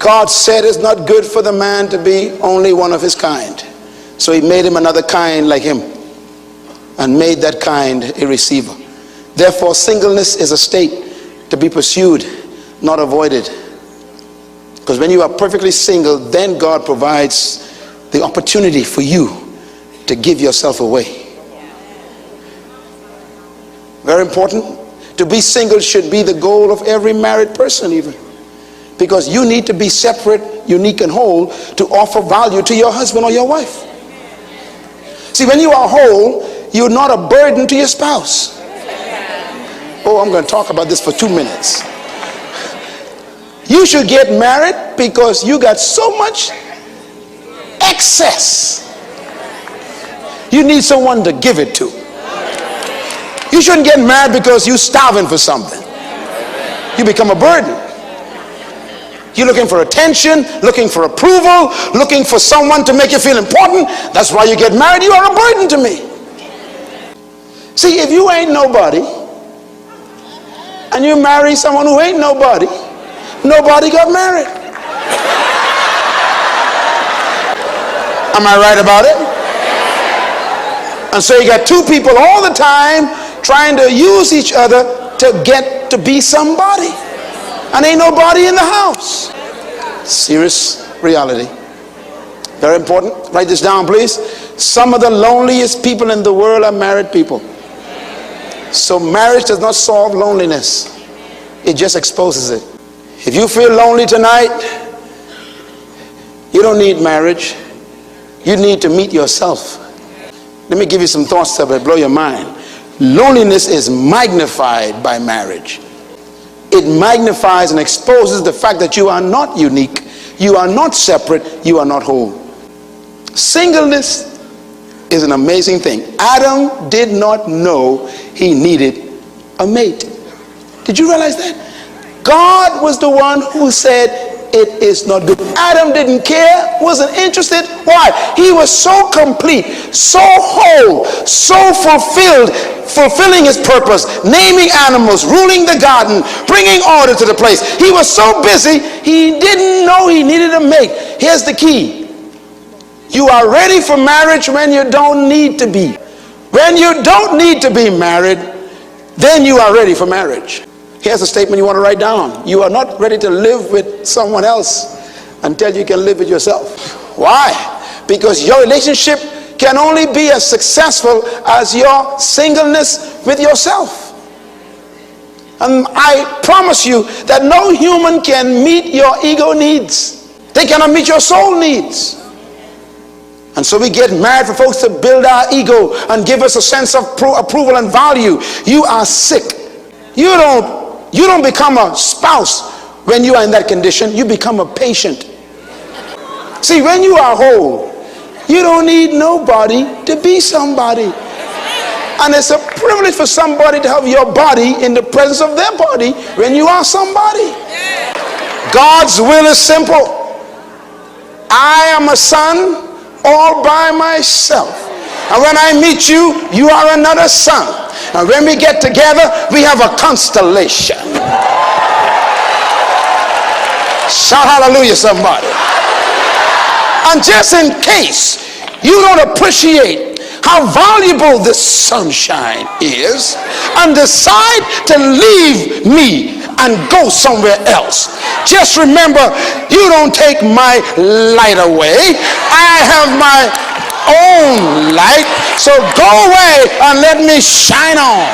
God said it's not good for the man to be only one of his kind. So he made him another kind like him, and made that kind a receiver. Therefore, singleness is a state to be pursued, not avoided. Because when you are perfectly single, then God provides the opportunity for you to give yourself away. Very important. To be single should be the goal of every married person even. Because you need to be separate, unique, and whole to offer value to your husband or your wife. See, when you are whole, you're not a burden to your spouse. Oh, I'm going to talk about this for 2 minutes. You should get married because you got so much excess. You need someone to give it to. You shouldn't get married because you're starving for something. You become a burden. You're looking for attention, looking for approval, looking for someone to make you feel important. That's why you get married. You are a burden to me. See, if you ain't nobody and you marry someone who ain't nobody, nobody got married. Am I right about it? And so you got two people all the time trying to use each other to get to be somebody. And ain't nobody in the house. Serious reality. Very important. Write this down, please. Some of the loneliest people in the world are married people. So marriage does not solve loneliness. It just exposes it. If you feel lonely tonight, you don't need marriage. You need to meet yourself. Let me give you some thoughts that will blow your mind. Loneliness is magnified by marriage. It magnifies and exposes the fact that you are not unique, you are not separate, you are not whole. Singleness is an amazing thing. Adam did not know he needed a mate. Did you realize that? God was the one who said it is not good. Adam didn't care, wasn't interested. Why? He was so complete, so whole, so fulfilling his purpose, naming animals, ruling the garden, bringing order to the place. He was so busy, he didn't know he needed a mate. Here's the key. You are ready for marriage when you don't need to be. When you don't need to be married, then you are ready for marriage. Here's a statement you want to write down. You are not ready to live with someone else until you can live with yourself. Why? Because your relationship can only be as successful as your singleness with yourself. And I promise you that no human can meet your ego needs. They cannot meet your soul needs. And so we get married for folks to build our ego and give us a sense of approval and value. You are sick. You don't become a spouse when you are in that condition. You become a patient. See, when you are whole, you don't need nobody to be somebody. And it's a privilege for somebody to have your body in the presence of their body when you are somebody. God's will is simple. I am a son all by myself. And when I meet you, you are another son. And when we get together, we have a constellation. Shout hallelujah, somebody. And just in case you don't appreciate how valuable this sunshine is and decide to leave me and go somewhere else, just remember, you don't take my light away. I have my own light, so go away and let me shine on.